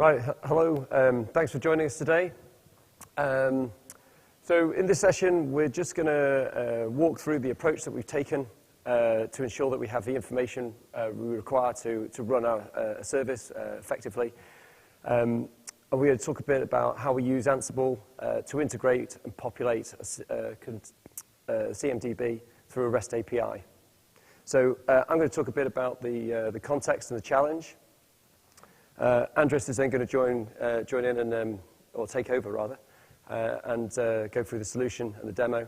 Right, hello, thanks for joining us today. So in this session, we're just going to walk through the approach that we've taken to ensure that we have the information we require to run our service effectively. And we're going to talk a bit about how we use Ansible to integrate and populate a CMDB through a REST API. So I'm going to talk a bit about the context and the challenge. Andres is then going to join in and, or take over rather, and go through the solution and the demo.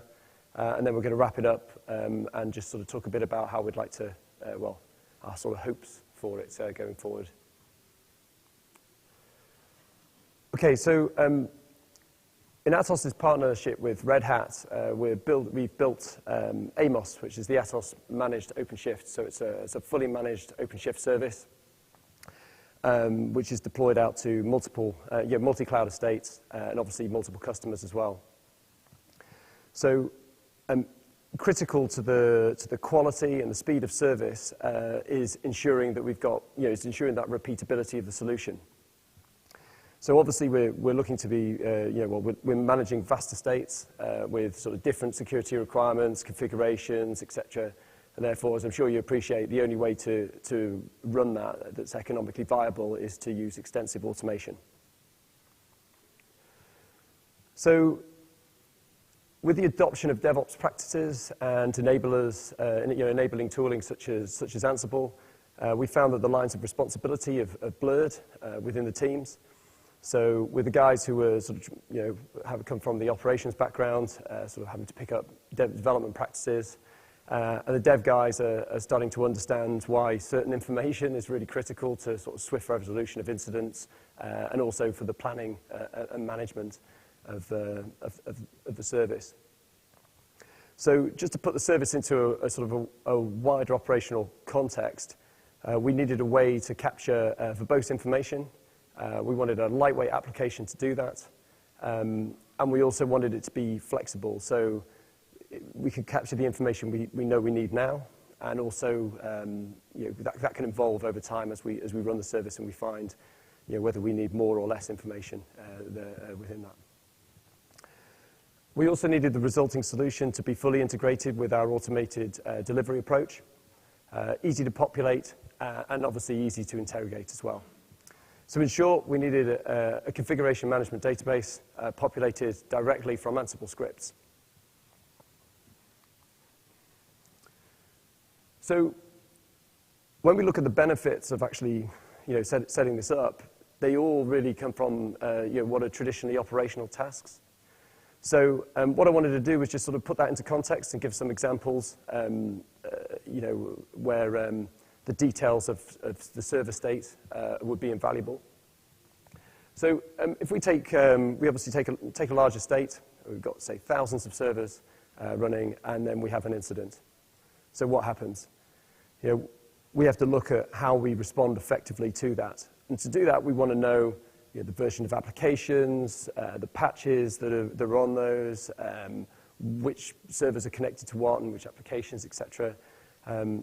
And then we're going to wrap it up and just sort of talk a bit about how we'd like to, well, our sort of hopes for it going forward. Okay, so in Atos' partnership with Red Hat, we've built Amos, which is the Atos managed OpenShift. So it's a fully managed OpenShift service, which is deployed out to multiple, multi-cloud estates and obviously multiple customers as well. So critical to the quality and the speed of service is ensuring that we've got, it's ensuring that repeatability of the solution. So obviously we're looking to be, we're managing vast estates with sort of different security requirements, configurations, etc. And therefore, as I'm sure you appreciate, the only way to run that's economically viable is to use extensive automation. So with the adoption of DevOps practices and enablers, enabling tooling such as Ansible, we found that the lines of responsibility have blurred within the teams. So with the guys who were sort of, have come from the operations background, sort of having to pick up development practices, and the dev guys are starting to understand why certain information is really critical to sort of swift resolution of incidents, and also for the planning and management of the service. So just to put the service into a sort of a wider operational context, we needed a way to capture verbose information. We wanted a lightweight application to do that, and we also wanted it to be flexible, so we could capture the information we know we need now, and also that can evolve over time as we run the service and we find whether we need more or less information within that. We also needed the resulting solution to be fully integrated with our automated delivery approach, easy to populate, and obviously easy to interrogate as well. So in short, we needed a configuration management database populated directly from Ansible scripts. So when we look at the benefits of actually setting this up, they all really come from what are traditionally operational tasks. So what I wanted to do was just sort of put that into context and give some examples where the details of the server state would be invaluable. So if we we obviously take a large estate, we've got, say, thousands of servers running, and then we have an incident. So what happens? We have to look at how we respond effectively to that. And to do that, we want to know the version of applications, the patches that are on those, which servers are connected to what and which applications, etc.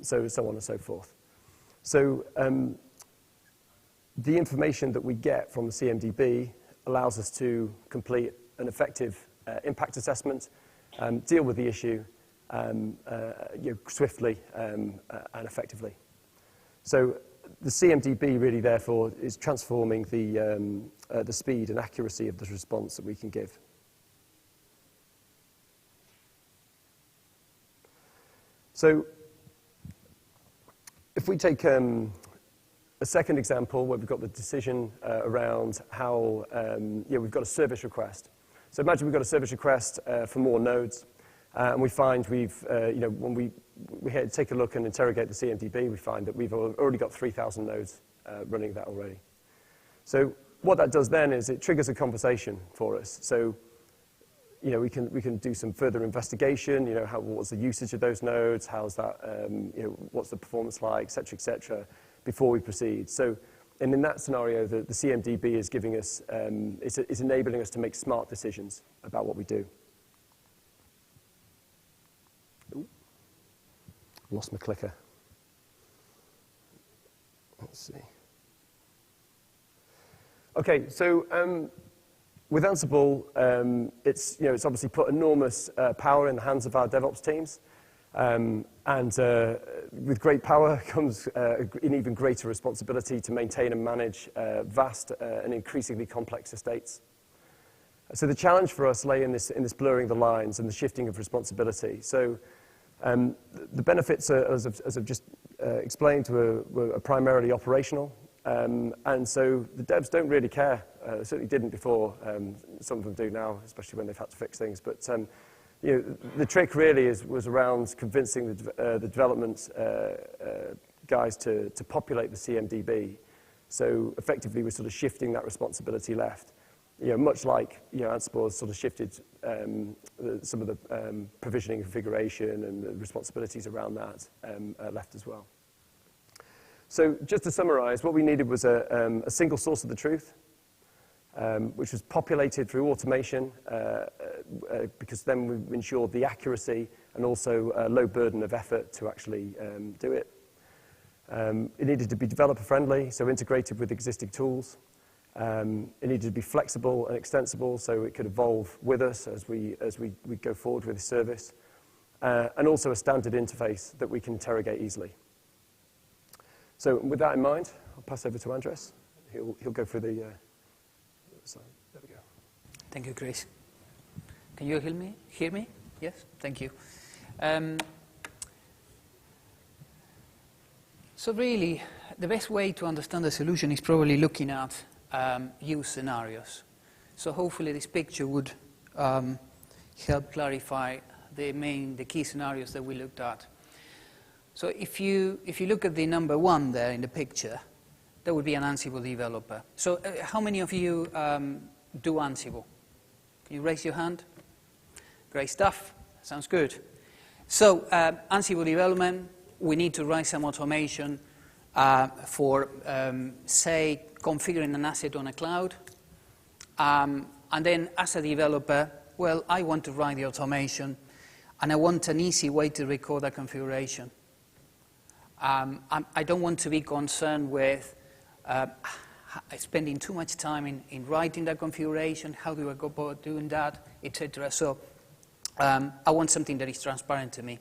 So on and so forth. So the information that we get from the CMDB allows us to complete an effective impact assessment, deal with the issue swiftly and effectively. So the CMDB really, therefore, is transforming the speed and accuracy of the response that we can give. So if we take a second example where we've got the decision around how we've got a service request. So imagine we've got a service request for more nodes, and we find when we take a look and interrogate the CMDB, we find that we've already got 3,000 nodes running that already. So what that does then is it triggers a conversation for us. So we can do some further investigation. What's the usage of those nodes? How's that? What's the performance like, et cetera, before we proceed. So, and in that scenario, the CMDB is giving us, is enabling us to make smart decisions about what we do. Ooh, lost my clicker. Let's see. Okay, so with Ansible, it's obviously put enormous power in the hands of our DevOps teams. And with great power comes an even greater responsibility to maintain and manage vast and increasingly complex estates. So the challenge for us lay in this blurring the lines and the shifting of responsibility. So the benefits, as I've just explained, were primarily operational. And so the devs don't really care. Certainly didn't before. Some of them do now, especially when they've had to fix things. But the trick really was around convincing the development guys to populate the CMDB. So effectively, we're sort of shifting that responsibility left. Much like Ansible has sort of shifted some of the provisioning configuration and the responsibilities around that left as well. So just to summarize, what we needed was a single source of the truth, which was populated through automation, because then we ensured the accuracy and also low burden of effort to actually do it. It needed to be developer-friendly, so integrated with existing tools. It needed to be flexible and extensible, so it could evolve with us as we go forward with the service, and also a standard interface that we can interrogate easily. So with that in mind, I'll pass over to Andres. He'll go through the slide. There we go. Thank you, Chris. Can you hear me? Yes, thank you. So really, the best way to understand the solution is probably looking at use scenarios. So hopefully this picture would help clarify the key scenarios that we looked at. So if you look at the number one there in the picture, that would be an Ansible developer. So how many of you do Ansible? Can you raise your hand? Great stuff. Sounds good. So Ansible development, we need to write some automation for, say, configuring an asset on a cloud. And then as a developer, well, I want to write the automation, and I want an easy way to record that configuration. I don't want to be concerned with spending too much time in writing that configuration, how do I go about doing that, etc. So I want something that is transparent to me,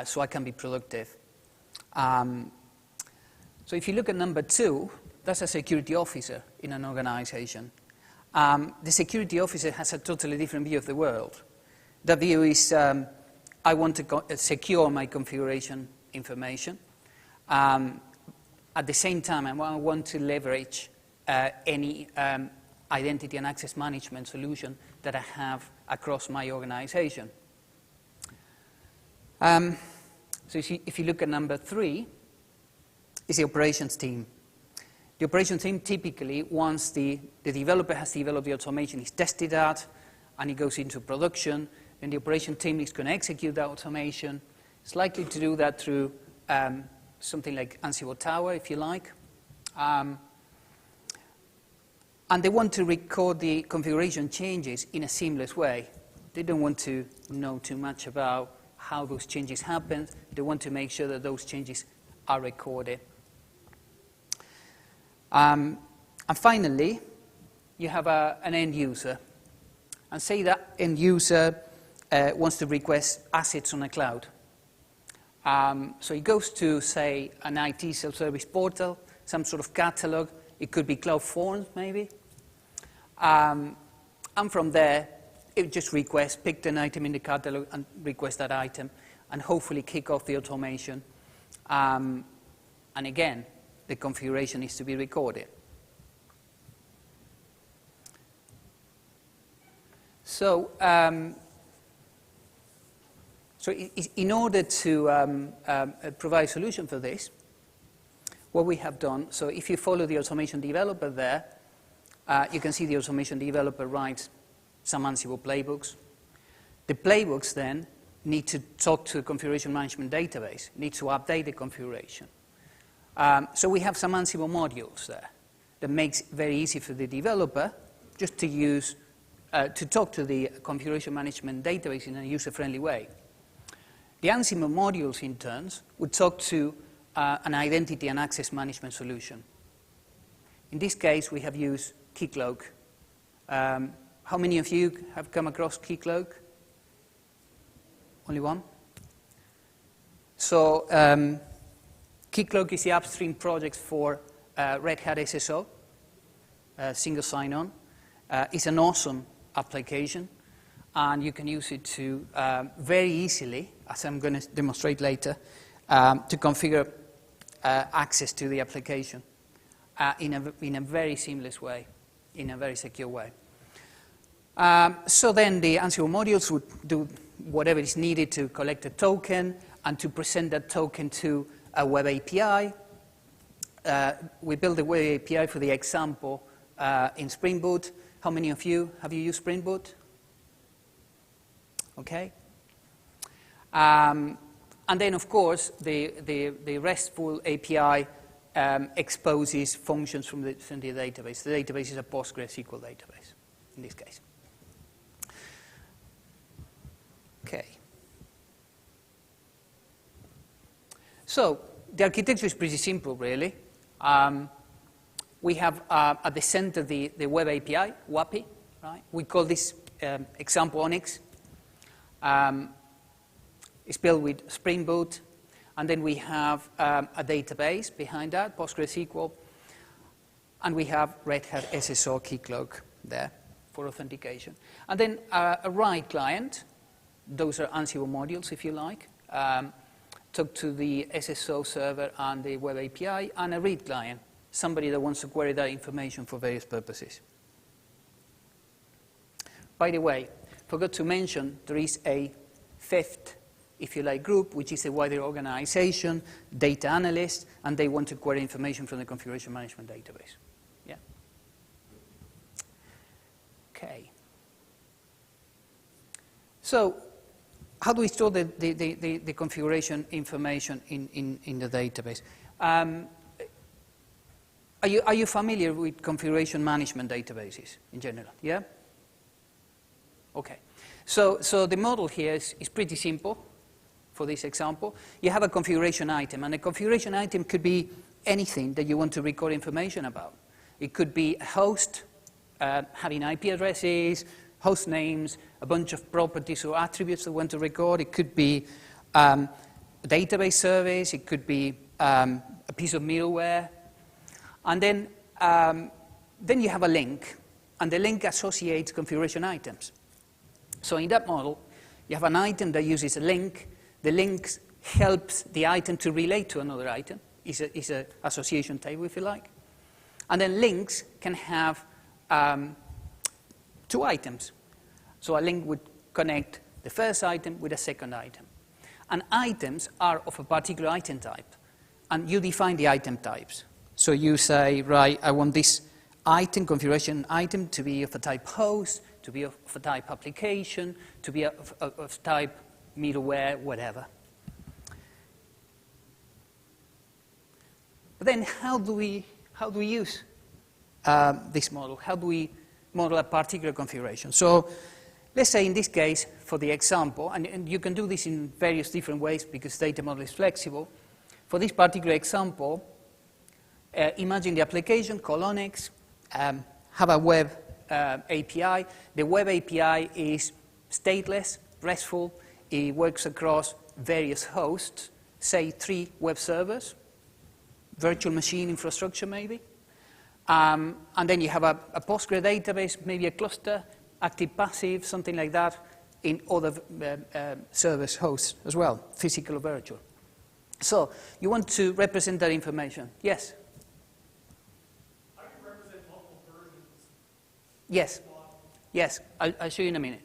so I can be productive. So if you look at number two, that's a security officer in an organization. The security officer has a totally different view of the world. The view is, I want to secure my configuration information. At the same time, I want to leverage any identity and access management solution that I have across my organization. So if you look at number three, is the operations team. The operations team typically, once the developer has developed the automation, is tested out, and it goes into production, and the operation team is going to execute that automation. It's likely to do that through something like Ansible Tower, if you like. And they want to record the configuration changes in a seamless way. They don't want to know too much about how those changes happen. They want to make sure that those changes are recorded. And finally, you have an end user. And say that end user wants to request assets on a cloud. So it goes to, say, an IT self-service portal, some sort of catalog. It could be Cloud Forms, maybe. And from there, it just requests, pick an item in the catalog and request that item, and hopefully kick off the automation. And again, the configuration needs to be recorded. So, in order to provide a solution for this, what we have done, so if you follow the automation developer there, you can see the automation developer writes some Ansible playbooks. The playbooks then need to talk to the configuration management database, need to update the configuration. So we have some Ansible modules there that makes it very easy for the developer just to use, to talk to the configuration management database in a user-friendly way. The Ansible modules, in turn, would talk to an identity and access management solution. In this case, we have used Keycloak. How many of you have come across Keycloak? Only one? So Keycloak is the upstream project for Red Hat SSO, single sign-on. It's an awesome application, and you can use it to very easily, as I'm going to demonstrate later, to configure access to the application in a very seamless way, in a very secure way. So then the Ansible modules would do whatever is needed to collect a token and to present that token to a web API. We built a web API for the example in SpringBoot. How many of you have you used SpringBoot? Okay. And then, of course, the RESTful API exposes functions from the database. The database is a PostgreSQL database, in this case. Okay. So the architecture is pretty simple, really. We have at the center the web API, WAPI, right? We call this example Onyx. It's built with SpringBoot. And then we have a database behind that, PostgreSQL. And we have Red Hat SSO Keycloak there for authentication. And then a write client. Those are Ansible modules, if you like. Talk to the SSO server and the web API, and a read client, somebody that wants to query that information for various purposes. By the way, forgot to mention there is a fifth, if you like, group, which is a wider organization, data analysts, and they want to query information from the configuration management database. Yeah. Okay. So how do we store the configuration information in the database? Are you familiar with configuration management databases in general? Yeah? Okay. So the model here is pretty simple for this example. You have a configuration item, and a configuration item could be anything that you want to record information about. It could be a host, having IP addresses, host names, a bunch of properties or attributes that want to record. It could be a database service. It could be a piece of middleware. And then you have a link, and the link associates configuration items. So in that model, you have an item that uses a link. The link helps the item to relate to another item. It's an association table, if you like. And then links can have two items. So a link would connect the first item with a second item. And items are of a particular item type. And you define the item types. So you say, right, I want this item, configuration item, to be of a type host, to be of a type application, to be of type middleware, whatever. But then how do we use this model? How do we model a particular configuration? So let's say in this case, for the example, and you can do this in various different ways because data model is flexible. For this particular example, imagine the application, call Onyx, have a web API. The web API is stateless, RESTful. It works across various hosts, say 3 web servers, virtual machine infrastructure maybe. And then you have a Postgre database, maybe a cluster, active, passive, something like that, in other service hosts as well, physical or virtual. So you want to represent that information. Yes? How do you represent multiple versions? Yes. Yes, I'll show you in a minute.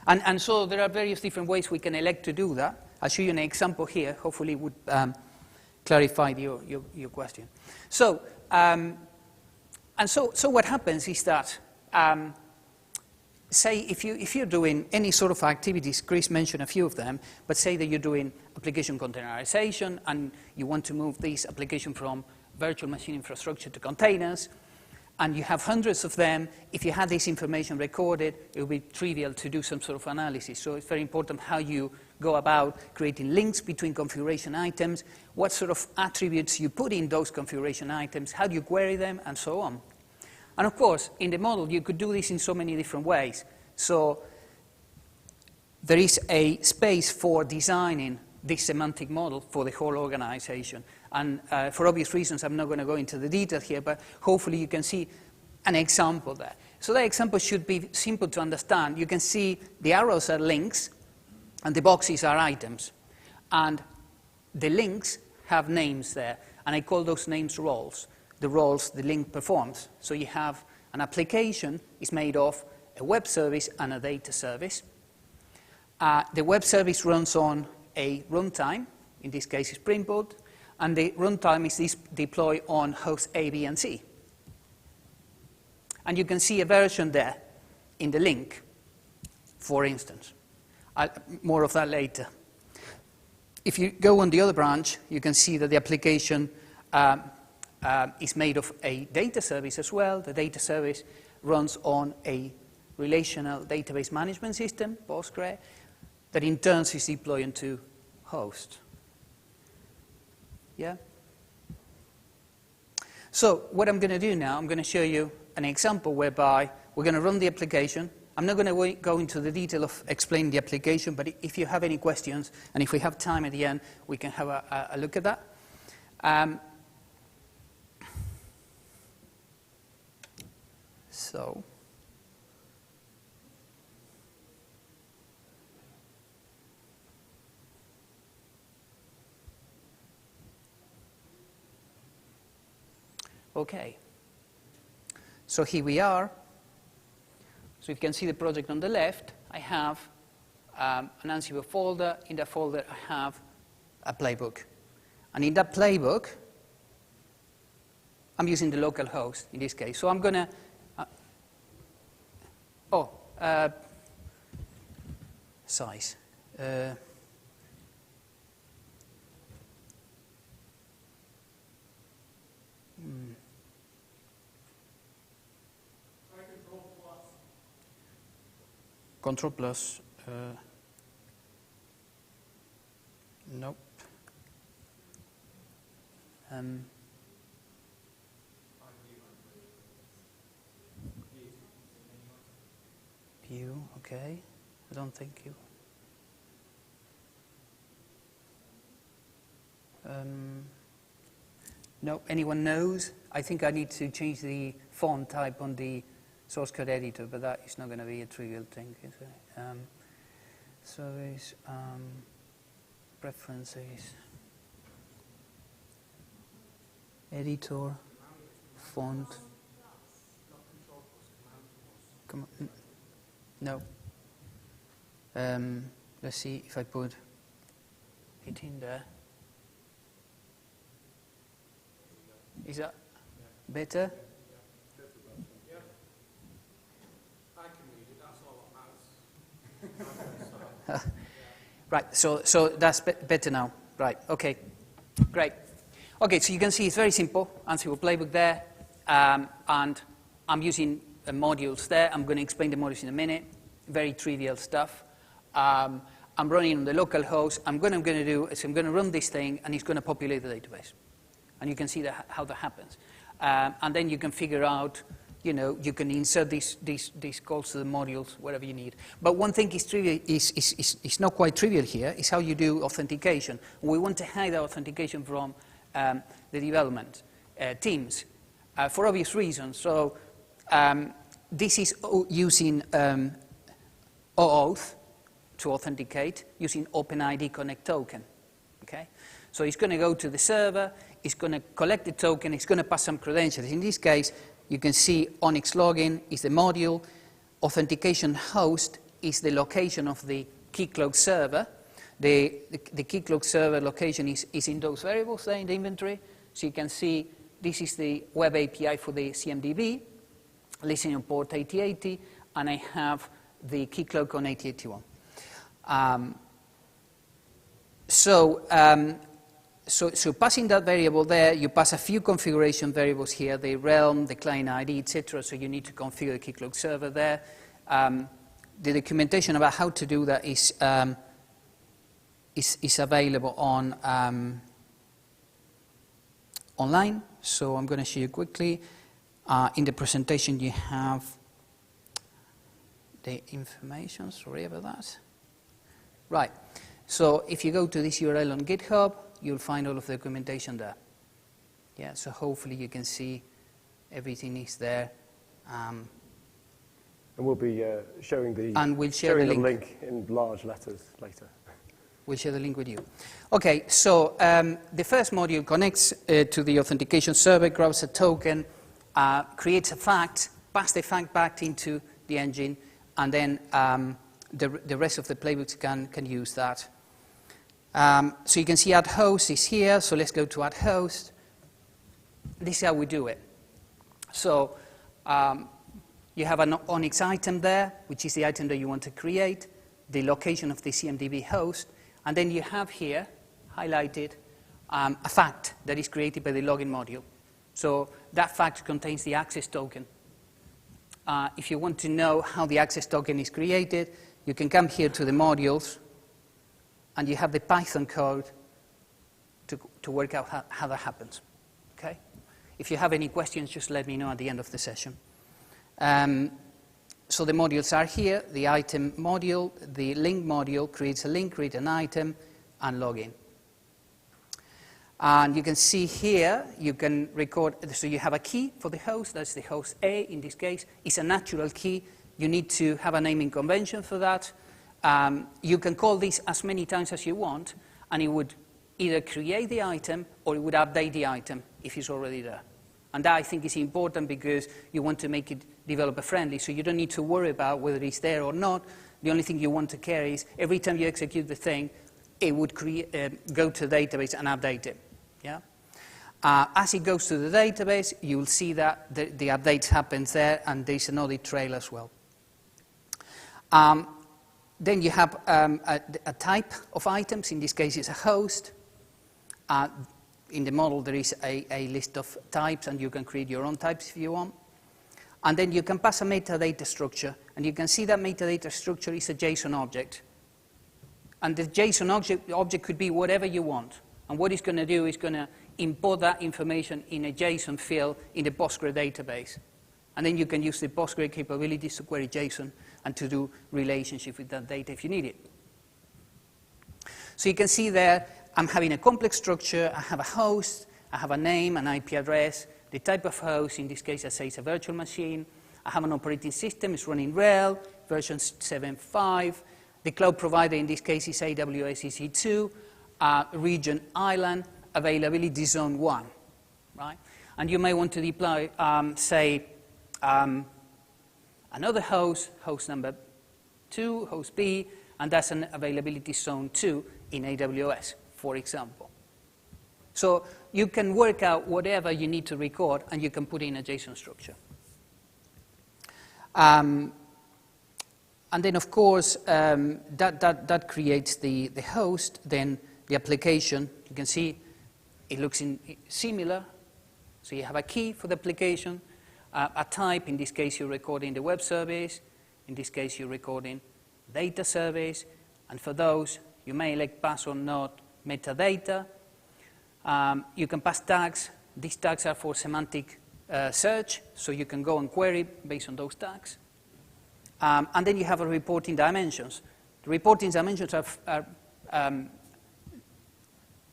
And so there are various different ways we can elect to do that. I'll show you an example here. Hopefully it would clarify your question. So, so what happens is that, say if you're doing any sort of activities, Chris mentioned a few of them, but say that you're doing application containerization and you want to move this application from virtual machine infrastructure to containers, and you have hundreds of them. If you had this information recorded, it would be trivial to do some sort of analysis. So it's very important how you go about creating links between configuration items, what sort of attributes you put in those configuration items, how do you query them, and so on. And of course, in the model, you could do this in so many different ways. So there is a space for designing this semantic model for the whole organization. And for obvious reasons, I'm not going to go into the detail here, but hopefully you can see an example there. So that example should be simple to understand. You can see the arrows are links, and the boxes are items. And the links have names there, and I call those names roles. The roles the link performs. So you have an application is made of a web service and a data service. The web service runs on a runtime, in this case SpringBoot, and the runtime is deployed on host A, B, and C. And you can see a version there in the link, for instance. More of that later. If you go on the other branch, you can see that the application is made of a data service as well. The data service runs on a relational database management system, Postgre, that in turn is deployed into host. Yeah? So what I'm going to do now, I'm going to show you an example whereby we're going to run the application. I'm not going to go into the detail of explaining the application, but if you have any questions, and if we have time at the end, we can have a look at that. Okay. So here we are. So you can see the project on the left. I have an Ansible folder. In that folder, I have a playbook. And in that playbook, I'm using the local host in this case. So I'm going to... size. Control plus, nope. View, okay. I don't think you. No, anyone knows? I think I need to change the font type on the source code editor, but that is not going to be a trivial thing, is it? Service, preferences, editor, font. Come on. No. Let's see if I put it in there. Is that better? Right, so that's better now. Right, okay, great. Okay, so you can see it's very simple. Ansible playbook there, and I'm using modules there. I'm going to explain the modules in a minute. Very trivial stuff. I'm running on the local host. I'm going to do is I'm going to run this thing, and it's going to populate the database. And you can see how that happens. And then you can figure out, you can insert these calls to the modules, whatever you need. But one thing is trivial, is not quite trivial here, is how you do authentication. We want to hide authentication from the development teams for obvious reasons. So this is using OAuth to authenticate using OpenID Connect token. Okay? So it's going to go to the server, it's going to collect the token, it's going to pass some credentials. In this case, you can see Onyx login is the module, authentication host is the location of the Keycloak server. The Keycloak server location is in those variables there in the inventory. So you can see this is the web API for the CMDB, listening on port 8080, and I have the Keycloak on 8081. So passing that variable there, you pass a few configuration variables here, the realm, the client ID, etc. So you need to configure the Keycloak server there. The documentation about how to do that is available on online. So I'm going to show you quickly. In the presentation, you have the information. Sorry about that. Right. So if you go to this URL on GitHub, you'll find all of the documentation there. Yeah. So hopefully you can see everything is there. And we'll be showing the and we'll share the link in large letters later. We'll share the link with you. Okay, so the first module connects to the authentication server, grabs a token, creates a fact, passes the fact back into the engine, and then the rest of the playbooks can use that. So you can see add host is here, so let's go to add host. This is how we do it. So you have an Onyx item there, which is the item that you want to create, the location of the CMDB host, and then you have here, highlighted, a fact that is created by the login module. So that fact contains the access token. If you want to know how the access token is created, you can come here to the modules, and you have the Python code to work out how that happens. Okay? If you have any questions, just let me know at the end of the session. So the modules are here, the item module, the link module creates a link, create an item, and login. And you can see here, you can record, so you have a key for the host, that's the host A in this case. It's a natural key. You need to have a naming convention for that. You can call this as many times as you want, and it would either create the item or it would update the item if it's already there. And that, I think, is important because you want to make it developer-friendly, so you don't need to worry about whether it's there or not. The only thing you want to care is every time you execute the thing, it would go to the database and update it. Yeah? As it goes to the database, you'll see that the updates happen there, and there's an audit trail as well. Then you have a type of items. In this case, it's a host. In the model, there is a list of types, and you can create your own types if you want. And then you can pass a metadata structure, and you can see that metadata structure is a JSON object. And the JSON object could be whatever you want. And what it's going to do is going to import that information in a JSON field in the Postgres database. And then you can use the Postgres capabilities to query JSON and to do relationship with that data if you need it. So you can see there, I'm having a complex structure. I have a host, I have a name, an IP address, the type of host, in this case I say it's a virtual machine. I have an operating system, it's running RHEL, version 7.5. The cloud provider in this case is AWS EC2, region island, availability zone 1, right? And you may want to deploy, say, another host, host number 2, host B, and that's an availability zone 2 in AWS, for example. So you can work out whatever you need to record, and you can put in a JSON structure. And then, of course, that creates the host. Then the application, you can see it looks similar. So you have a key for the application, a type. In this case, you're recording the web service. In this case, you're recording data service. And for those, you may elect pass or not metadata. You can pass tags. These tags are for semantic search, so you can go and query based on those tags. And then you have a reporting dimensions. The reporting dimensions are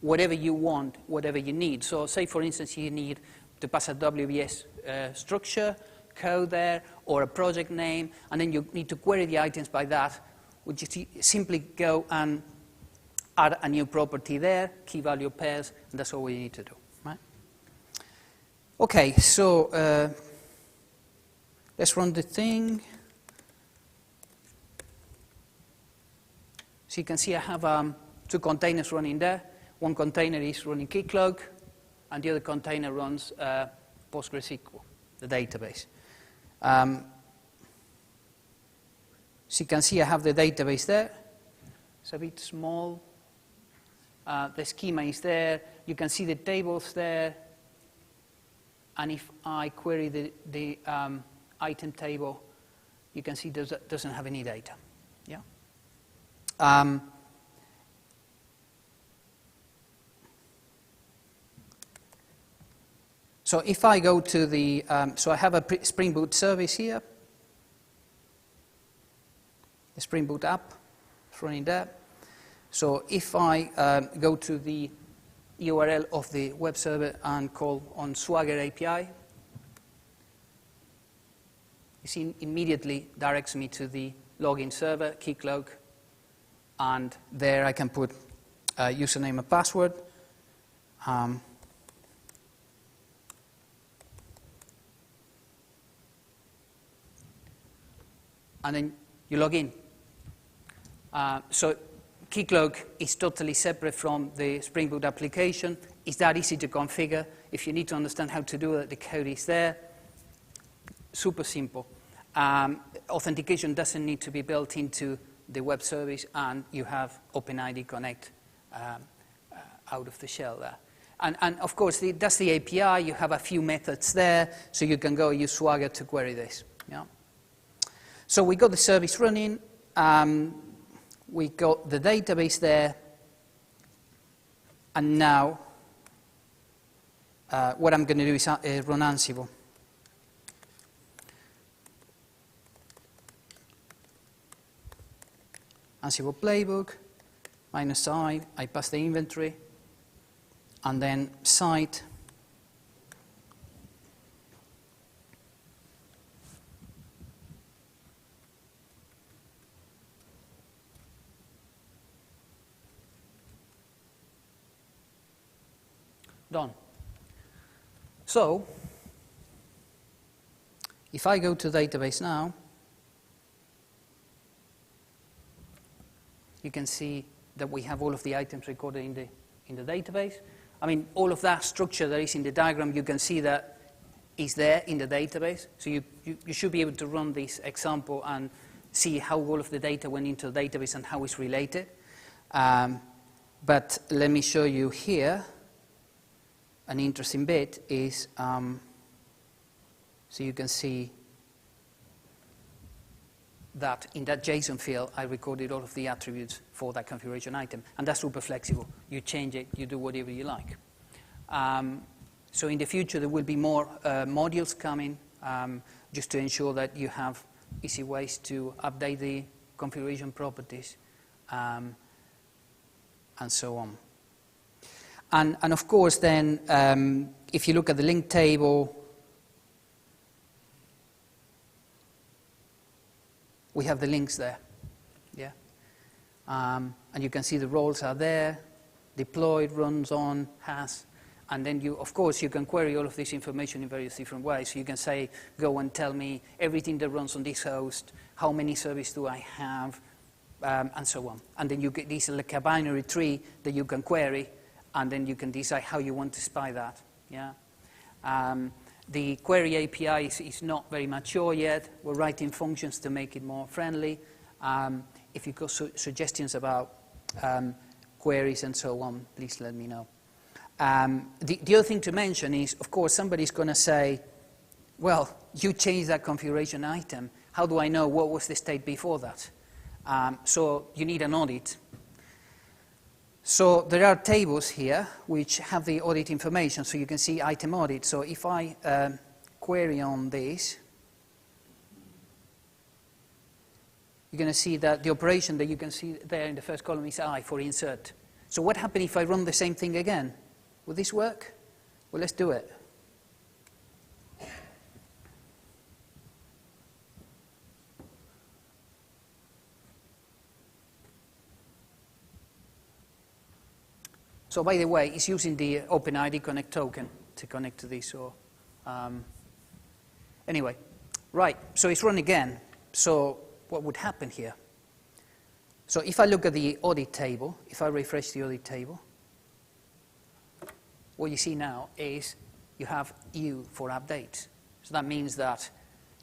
whatever you want, whatever you need. So say, for instance, you need to pass a WBS structure, code there, or a project name, and then you need to query the items by that. Would you simply go and add a new property there, key value pairs, and that's all we need to do, right? Okay, so let's run the thing. So you can see I have 2 containers running there. One container is running Keycloak, and the other container runs PostgreSQL, the database. So you can see I have the database there. It's a bit small. The schema is there. You can see the tables there. And if I query the item table, you can see it doesn't have any data. Yeah. So if I go to the, so I have a SpringBoot service here, the SpringBoot app is running there. So if I go to the URL of the web server and call on Swagger API, you see immediately directs me to the login server, keycloak, and there I can put a username and password. And then you log in. So Keycloak is totally separate from the SpringBoot application. It's that easy to configure. If you need to understand how to do it, the code is there. Super simple. Authentication doesn't need to be built into the web service, and you have OpenID Connect out of the shell there. And of course, that's the API. You have a few methods there, so you can go use Swagger to query this. Yeah. So we got the service running. We got the database there. And now, what I'm going to do is run Ansible. Ansible playbook, -I pass the inventory, and then site. Done. So, if I go to database now, you can see that we have all of the items recorded in the database. I mean, all of that structure that is in the diagram, you can see that is there in the database. So you should be able to run this example and see how all of the data went into the database and how it's related. But let me show you here. An interesting bit is, so you can see that in that JSON field, I recorded all of the attributes for that configuration item. And that's super flexible. You change it, you do whatever you like. So in the future, there will be more modules coming just to ensure that you have easy ways to update the configuration properties and so on. And of course, then, if you look at the link table, we have the links there, yeah? And you can see the roles are there, deployed, runs on, has, and then you, of course, you can query all of this information in various different ways. So you can say, go and tell me everything that runs on this host, how many services do I have, and so on. And then you get this like a binary tree that you can query, and then you can decide how you want to spy that, yeah? The query API is not very mature yet. We're writing functions to make it more friendly. If you've got suggestions about queries and so on, please let me know. The other thing to mention is, of course, somebody's going to say, well, you changed that configuration item. How do I know what was the state before that? So you need an audit. So there are tables here which have the audit information, so you can see item audit. So if I query on this, you're going to see that the operation that you can see there in the first column is I for insert. So what happens if I run the same thing again? Will this work? Well, let's do it. So by the way, it's using the OpenID Connect token to connect to this. So anyway, right, so it's run again. So what would happen here? So if I look at the audit table, if I refresh the audit table, what you see now is you have U for updates. So that means that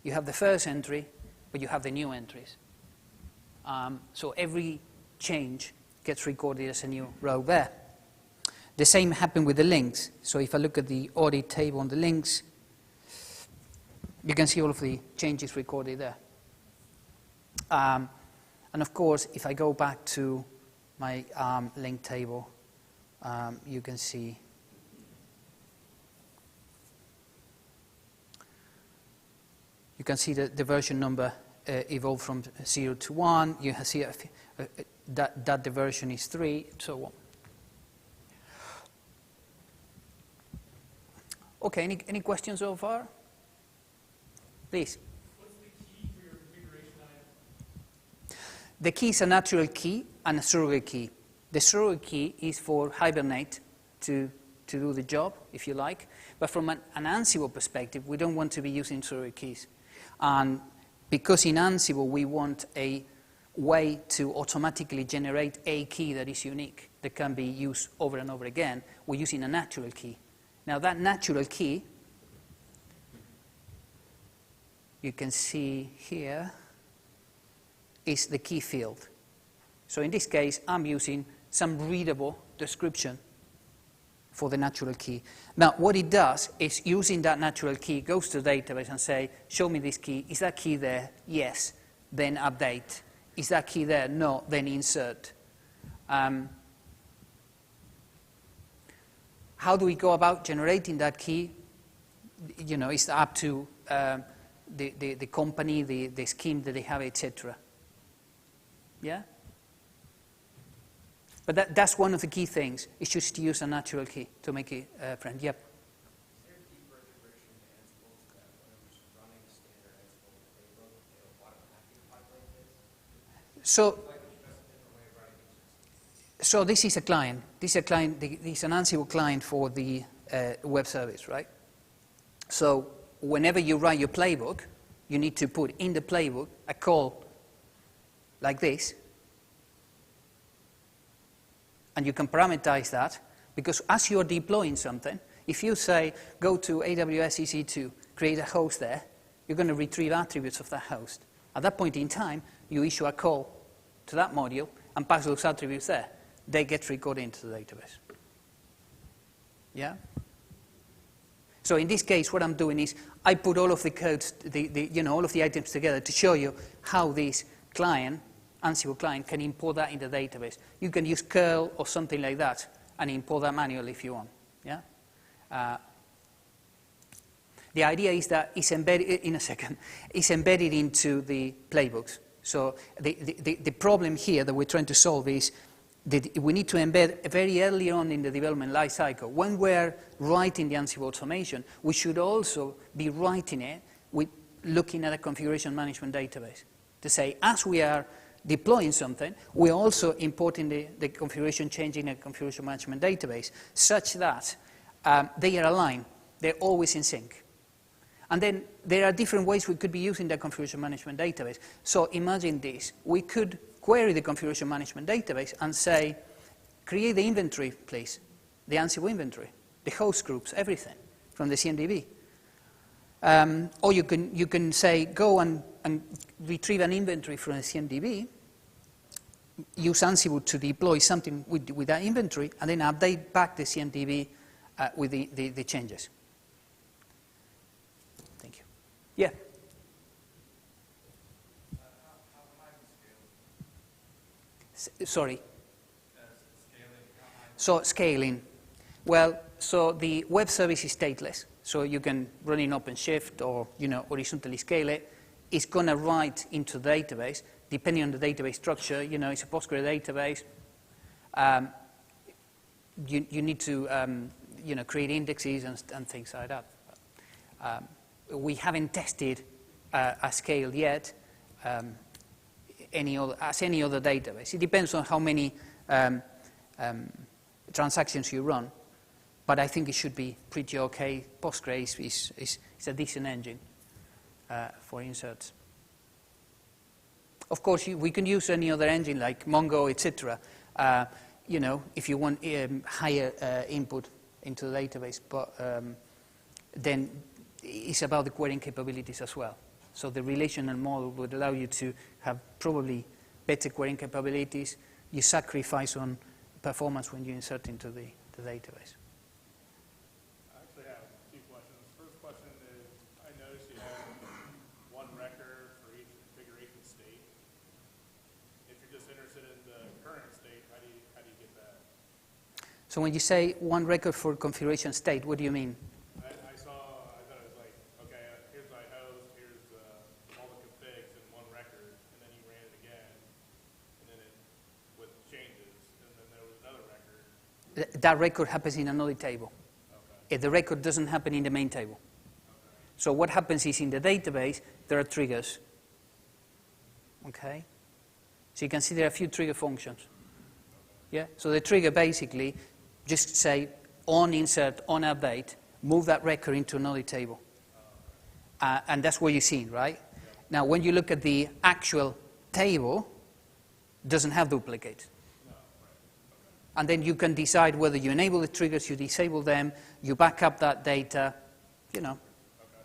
you have the first entry, but you have the new entries. So every change gets recorded as a new row there. The same happened with the links. So if I look at the audit table on the links, you can see all of the changes recorded there. And of course, if I go back to my link table, you can see can see the version number evolved from 0 to 1. You see that the version is 3, so on. Okay, any questions so far? Please. What's the key for your configuration item? The key is a natural key and a surrogate key. The surrogate key is for Hibernate to do the job, if you like. But from an Ansible perspective, we don't want to be using surrogate keys. And because in Ansible we want a way to automatically generate a key that is unique, that can be used over and over again, we're using a natural key. Now that natural key, you can see here, is the key field. So in this case, I'm using some readable description for the natural key. Now, what it does is using that natural key, goes to the database and say, show me this key. Is that key there? Yes. Then update. Is that key there? No. Then insert. How do we go about generating that key? You know, it's up to the company, the scheme that they have, etc. Yeah? But that's one of the key things. It's just to use a natural key to make it friend. Yep. Is there a deeper integration to Ansible so that whenever you're running a standard Ansible playbook, it'll automatically populate this? So this is a client. This is a client. This is an Ansible client for the web service, right? So whenever you write your playbook, you need to put in the playbook a call like this. And you can parameterize that, because as you're deploying something, if you say, go to AWS EC2, create a host there, you're going to retrieve attributes of that host. At that point in time, you issue a call to that module and pass those attributes there. They get recorded into the database. Yeah? So in this case, what I'm doing is I put all of the codes, all of the items together to show you how this client, Ansible client, can import that in the database. You can use curl or something like that and import that manually if you want. Yeah? The idea is that it's embedded, in a second, it's embedded into the playbooks. So the problem here that we're trying to solve is that we need to embed very early on in the development lifecycle. When we're writing the Ansible automation, we should also be writing it with looking at a configuration management database to say, as we are deploying something, we're also importing the configuration change in a configuration management database such that they are aligned. They're always in sync. And then there are different ways we could be using the configuration management database. So imagine this. We could query the configuration management database and say, create the inventory, please, the Ansible inventory, the host groups, everything from the CMDB. Or you can say, go and retrieve an inventory from the CMDB, use Ansible to deploy something with that inventory, and then update back the CMDB with the changes. Thank you. Yeah? How high is scale? Sorry. Scaling, how high? So scaling. Well, so the web service is stateless. So you can run in OpenShift or horizontally scale it. It's going to write into the database, depending on the database structure. It's a Postgre database. You need to create indexes and things like that. We haven't tested a scale yet, as any other database. It depends on how many transactions you run. But I think it should be pretty okay. Postgre is a decent engine for inserts. Of course, we can use any other engine like Mongo, etc. If you want higher input into the database, but then it's about the querying capabilities as well. So the relational model would allow you to have probably better querying capabilities. You sacrifice on performance when you insert into the database. I actually have two questions. First question is, I noticed you have one record for each configuration state. If you're just interested in the current state, how do you get that? So when you say one record for configuration state, what do you mean? I thought it was like, okay, here's my host, here's that record happens in another table. If the record doesn't happen in the main table. So what happens is in the database, there are triggers. Okay? So you can see there are a few trigger functions. Yeah? So the trigger basically just say on insert, on update, move that record into another table. And that's what you're seeing, right? Now, when you look at the actual table, it doesn't have duplicates. And then you can decide whether you enable the triggers, you disable them, you back up that data, you know. Okay.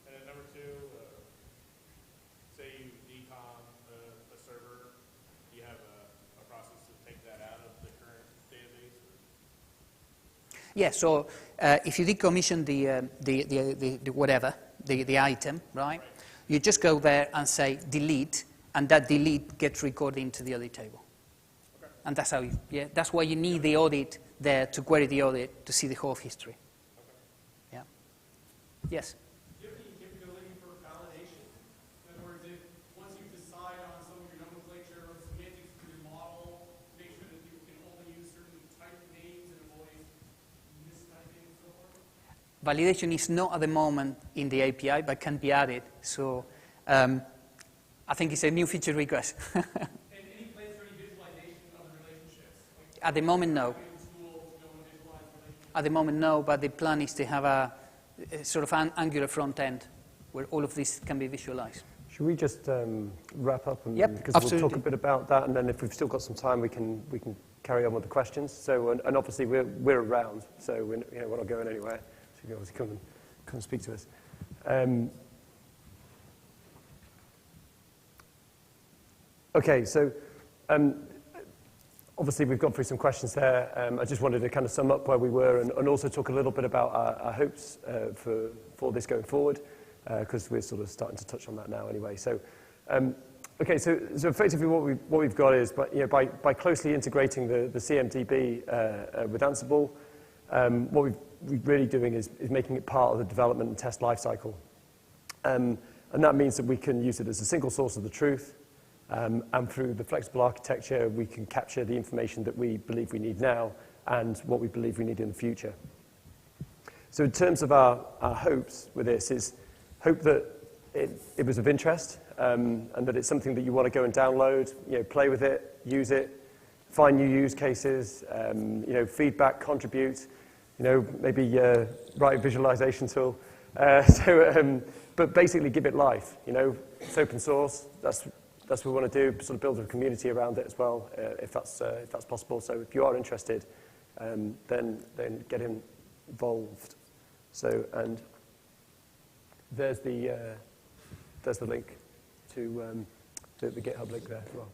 And then number two, say you decom a server, do you have a process to take that out of the current database? Yeah, so if you decommission the whatever, the item, right? You just go there and say delete, and that delete gets recorded into the audit table. And that's how you, that's why you need the audit there to query the audit to see the whole history. Okay. Yeah. Yes? Do you have any capability for validation? In other words, if once you decide on some of your nomenclature or semantics for your model, make sure that you can only use certain type names and avoid mistyping and so forth? Validation is not at the moment in the API, but can be added. So I think it's a new feature request. At the moment, no. At the moment, no, but the plan is to have a sort of an Angular front end where all of this can be visualized. Should we just wrap up? Because absolutely. we'll talk a bit about that, and then if we've still got some time, we can carry on with the questions. So, and obviously we're around, so we're not going anywhere. So you can obviously come and speak to us. Okay, so. Obviously, we've gone through some questions there. I just wanted to kind of sum up where we were and also talk a little bit about our hopes for this going forward, because we're sort of starting to touch on that now anyway. So, okay, so effectively what we've got is by closely integrating the CMDB with Ansible, what we're really doing is making it part of the development and test lifecycle. And that means that we can use it as a single source of the truth. And through the flexible architecture, we can capture the information that we believe we need now and what we believe we need in the future. So in terms of our hopes with this is hope that it was of interest and that it's something that you want to go and download, play with it, use it, find new use cases, feedback, contribute, maybe write a visualization tool. But basically give it life. It's open source. That's what we want to do, sort of build a community around it as well, if that's possible. So if you are interested, then get involved. So, and there's the link to the GitHub link there as well.